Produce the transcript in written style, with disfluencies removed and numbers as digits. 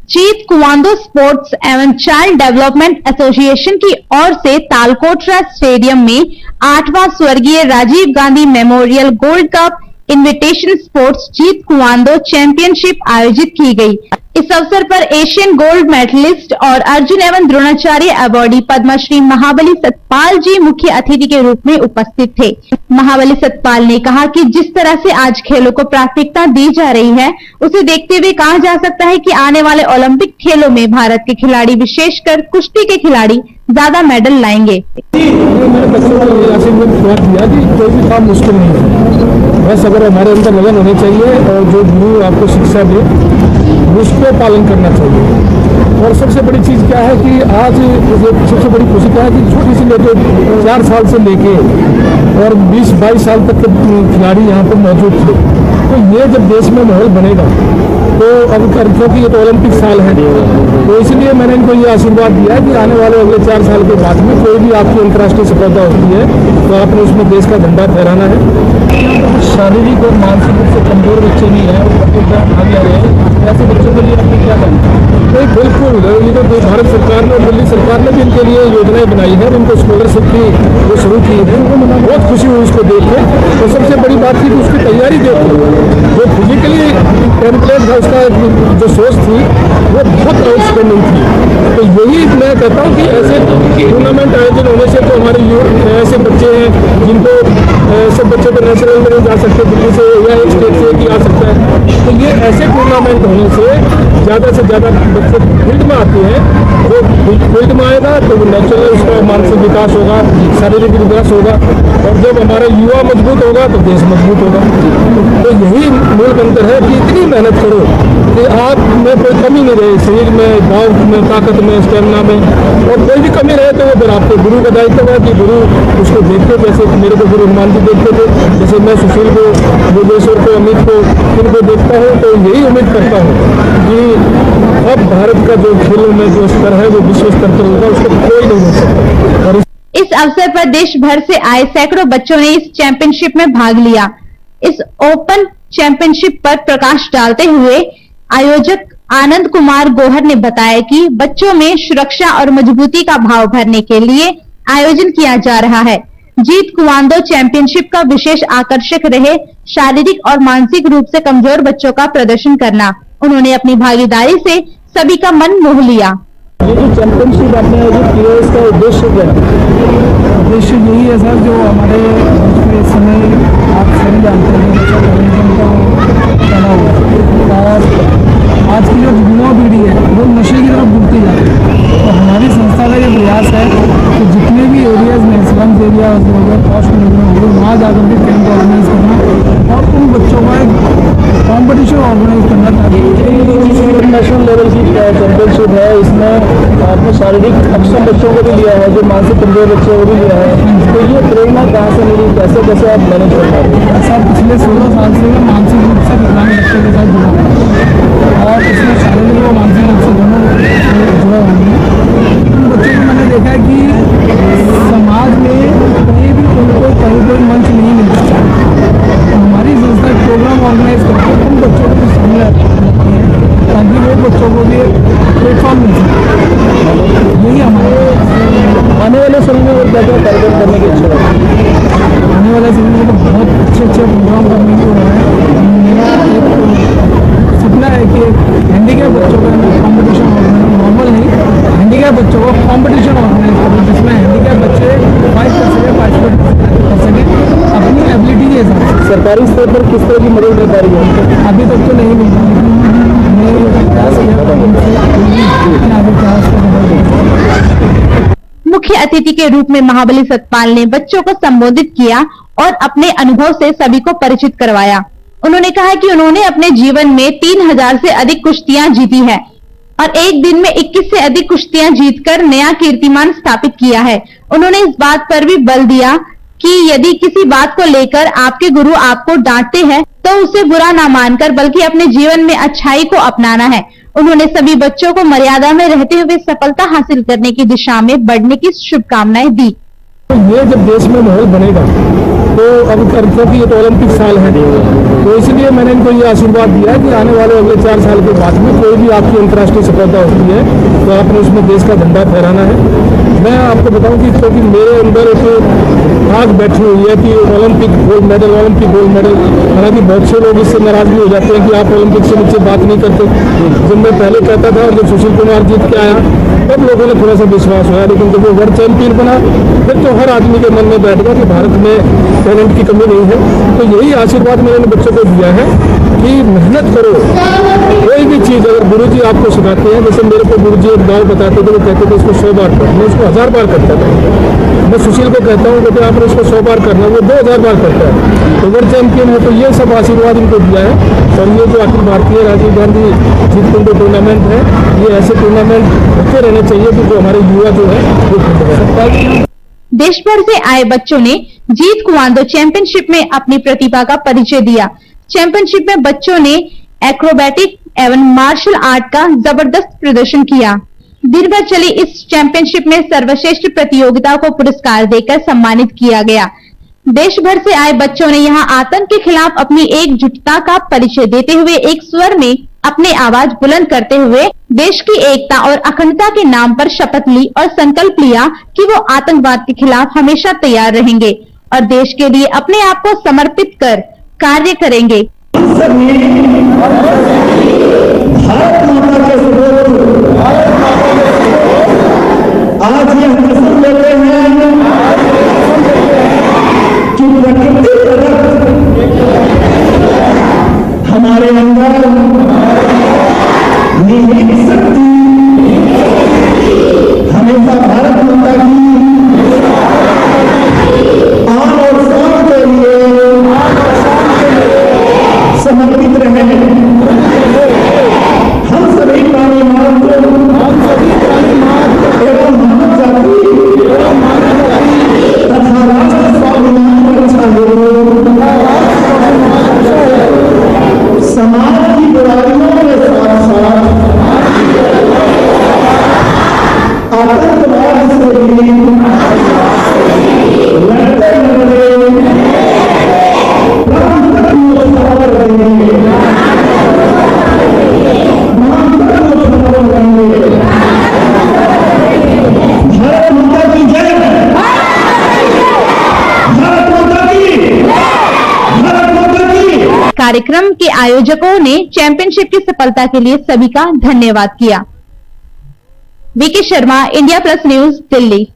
जीत Kune Do sports एवं child development association की ओर से तालकोटरा स्टेडियम में 8वां स्वर्गीय Rajiv Gandhi memorial gold cup invitation sports Jeet Kune Do championship आयोजित की गई। इस अवसर पर एशियन गोल्ड मेडलिस्ट और अर्जुन एवं द्रोणाचार्य अवार्डी पद्मश्री महाबली सतपाल जी मुख्य अतिथि के रूप में उपस्थित थे। महाबली सतपाल ने कहा कि जिस तरह से आज खेलों को प्राथमिकता दी जा रही है, उसे देखते हुए कहा जा सकता है कि आने वाले ओलंपिक खेलों में भारत के खिलाड़ी, विशेषकर कुश्ती के खिलाड़ी, ज्यादा मेडल लाएंगे। मैंने बच्चों को याद दिया कि कोई भी काम मुश्किल नहीं है, बस अगर हमारे अंदर लगन होनी चाहिए और जो गुरु आपको शिक्षा दे उसको पालन करना चाहिए। और सबसे बड़ी चीज़ क्या है कि आज सबसे बड़ी खुशी क्या है कि छोटी सी लेके 4 साल से लेके और 20-22 साल तक के खिलाड़ी यहाँ पर मौजूद थे। तो ये जब देश में माहौल बनेगा तो अब क्योंकि ये तो ओलंपिक साल है, तो इसलिए मैंने इनको ये आशीर्वाद दिया है कि आने वाले अगले 4 साल के बाद में कोई भी आपकी अंतर्राष्ट्रीय सफलता होती है तो आपने उसमें देश का झंडा फहराना है। शारीरिक और मानसिक रूप से कमजोर बच्चे नहीं है, आगे आ रहे हैं, ऐसे बच्चों के लिए आपने क्या करना है? बिल्कुल, ये तो भारत सरकार ने और दिल्ली सरकार ने भी इनके लिए योजनाएं बनाई है, उनको स्कॉलरशिप भी वो शुरू की है। बहुत खुशी हुई उसको देख के। और सबसे बड़ी बात थी कि उसकी तैयारी देखो, जो फिजिकली टेम्पलेट था उसका जो सोच थी वो बहुत आउटस्टैंडिंग थी। तो यही मैं कहता हूँ कि ऐसे टूर्नामेंट आयोजन होने से तो हमारे ऐसे बच्चे हैं जिनको सब बच्चे तो नेशनल में नहीं जा सकते, दिल्ली से या एक स्टेट से एक ही आ सकता है। तो ये ऐसे टूर्नामेंट होने से ज़्यादा से ज़्यादा बच्चे फील्ड में आते हैं। वो फील्ड में आएगा तो नेचुरल उसका मानसिक विकास होगा, शारीरिक विकास होगा, और जब हमारा युवा मजबूत होगा तो देश मजबूत होगा। तो यही मूल मंत्र है कि इतनी मेहनत करो कि आप में कोई कमी नहीं रहे, शरीर में, भाव में, ताकत में, स्टेमिना में, और कोई भी कमी रहे तो वो फिर आपके गुरु का दायित्व है कि गुरु उसको देखते, जैसे मेरे को गुरु हनुमान जी देखते थे, जैसे मैं सुशील को, योगेश्वर को, अमित को, इनको देखता हूँ, तो यही उम्मीद करता हूँ कि अब भारत का जो खेलों में जो स्तर है वो विश्व स्तर पर होगा, उसको कोई नहीं हो सकता। और इस अवसर पर देश भर से आए सैकड़ों बच्चों ने इस चैंपियनशिप में भाग लिया। इस ओपन चैंपियनशिप पर प्रकाश डालते हुए आयोजक आनंद कुमार गोहर ने बताया कि बच्चों में सुरक्षा और मजबूती का भाव भरने के लिए आयोजन किया जा रहा है। जीत कुवांदो चैंपियनशिप का विशेष आकर्षक रहे शारीरिक और मानसिक रूप से कमजोर बच्चों का प्रदर्शन करना। उन्होंने अपनी भागीदारी से सभी का मन मोह लिया। ये जो चैंपियनशिप आपने आयोजित की है, इसका उद्देश्य क्या है? उद्देश्य यही है सर, जो हमारे इस समय आप सभी जानते हैं बच्चा बना हुआ और आज की जो युवा पीढ़ी है वो नशे की तरफ बढ़ती जा रही है। तो हमारी संस्था का ये प्रयास है कि जितने भी एरियाज में, स्लम्स एरिया हो गए, पॉस्ट एरिया हो गए, वहाँ जाकर के कैंप ऑर्गेनाइज करना और उन बच्चों का एक कॉम्पिटिशन ऑर्गेनाइज करना चाहिए। इंटरनेशनल लेवल की चैंपियनशिप है, इसमें आपने शारीरिक अक्षम बच्चों को भी लिया है, जो मानसिक कमजोर बच्चों को भी लिया है। तो ये प्रेरणा कहाँ से मिली, कैसे कैसे आप मैनेज कर पा रहे हैं? सर पिछले 16 साल से मैं मानसिक रूप से विकलांग बच्चों के साथ जुड़ा हूँ और इसमें शारीरिक और मानसिक रूप से दोनों जुड़ा हुआ है। उन बच्चों को मैंने देखा है कि समाज में कहीं भी उनको कहीं कोई मंच नहीं मिलता है। तो हमारी संस्था प्रोग्राम ऑर्गेनाइज करके उन बच्चों को सामने रखती है ताकि वो बच्चों को भी प्लेटफॉर्म मिल सके। यही हमारे आने वाले समय में और क्या क्या कार्यक्रम करने की इच्छा है? आने वाले समय में तो बहुत अच्छे प्रोग्राम करने की हो रहा है। मेरा एक सपना है कि हैंडीकैप बच्चों का कॉम्पिटिशन ऑर्गेनाइज, नॉर्मल नहीं, हैंडीकैप बच्चों का कॉम्पिटिशन ऑर्गेनाइज करें, जिसमें हैंडीकैप बच्चे फाइट कर सके, पार्टिसिपेट कर सके अपनी एबिलिटी के हिसाब से। सरकारी स्तर पर किस तरह की मदद मिल पा रही है? अभी तक तो नहीं मिल रही, मुख्य अतिथि के रूप में महाबली सतपाल ने बच्चों को संबोधित किया और अपने अनुभव से सभी को परिचित करवाया। उन्होंने कहा कि उन्होंने अपने जीवन में 3000 से अधिक कुश्तियां जीती है और एक दिन में 21 से अधिक कुश्तियां जीतकर नया कीर्तिमान स्थापित किया है। उन्होंने इस बात पर भी बल दिया कि यदि किसी बात को लेकर आपके गुरु आपको डांटते हैं तो उसे बुरा ना मानकर बल्कि अपने जीवन में अच्छाई को अपनाना है। उन्होंने सभी बच्चों को मर्यादा में रहते हुए सफलता हासिल करने की दिशा में बढ़ने की शुभकामनाएं दी। तो ये जब देश में माहौल बनेगा तो अब क्योंकि ये तो ओलंपिक साल है, तो इसलिए मैंने इनको ये आशीर्वाद दिया है कि आने वाले अगले 4 साल के बाद में कोई भी आपकी अंतर्राष्ट्रीय सफलता होती है तो आपने उसमें देश का झंडा फहराना है। मैं आपको बताऊं कि क्योंकि मेरे अंदर एक आग बैठी हुई है कि ओलंपिक गोल्ड मेडल, हालांकि बहुत से लोग इससे नाराज भी हो जाते हैं कि आप ओलंपिक से नीचे बात नहीं करते। जब मैं पहले कहता था, जब सुशील कुमार जीत के आया तब लोगों ने थोड़ा सा विश्वास हुआ, लेकिन जब वो वर्ल्ड चैंपियन बना फिर तो हर आदमी के मन में बैठ गया कि भारत में टैलेंट की कमी नहीं है। तो यही आशीर्वाद मैंने बच्चों को दिया है कि मेहनत करो। कोई भी चीज़ अगर गुरुजी आपको सिखाते हैं, जैसे मेरे को गुरुजी एक दाव बताते थे, वो कहते थे इसको 100 बार कर, मैं उसको 1000 बार करता था। मैं सुशील को कहता हूँ कि आपने इसको 100 बार करना, वो 2000 बार करता है। तो वर्ल्ड चैंपियन है, तो ये सब आशीर्वाद इनको दिया है। और ये जो अखिल भारतीय राजीव गांधी जीत कुंड टूर्नामेंट है, ये ऐसे टूर्नामेंट होते रहने चाहिए कि जो हमारे युवा जो है वो देश भर से आए बच्चों ने जीत कुआंदो चैंपियनशिप में अपनी प्रतिभा का परिचय दिया। चैंपियनशिप में बच्चों ने एक्रोबैटिक एवं मार्शल आर्ट का जबरदस्त प्रदर्शन किया। दिन भर चली इस चैंपियनशिप में सर्वश्रेष्ठ प्रतियोगिता को पुरस्कार देकर सम्मानित किया गया। देश भर से आए बच्चों ने यहां आतंक के खिलाफ अपनी एकजुटता का परिचय देते हुए एक स्वर में अपनी आवाज बुलंद करते हुए देश की एकता और अखंडता के नाम पर शपथ ली और संकल्प लिया कि वो आतंकवाद के खिलाफ हमेशा तैयार रहेंगे और देश के लिए अपने आप को समर्पित कर कार्य करेंगे। आज ये हम कसम लेते हैं कि प्रकृति हमारे अंदर निहित शक्ति हमेशा भारत माता की आन और शान के लिए समर्पित रहे। हम सभी प्राणी मात्र एवं मानव जाति तथा राष्ट्र स्वाभिमान की रक्षा समाज की बुराइयों के साथ साथ आतंकवाद से भी लड़ते लड़े प्राण तक को सवार करेंगे, मान तक को सवार करेंगे। भारत माता की जय, भारत माता की, भारत माता की। कार्यक्रम के आयोजकों ने चैंपियनशिप की सफलता के लिए सभी का धन्यवाद किया। VK Sharma, India plus news, Delhi.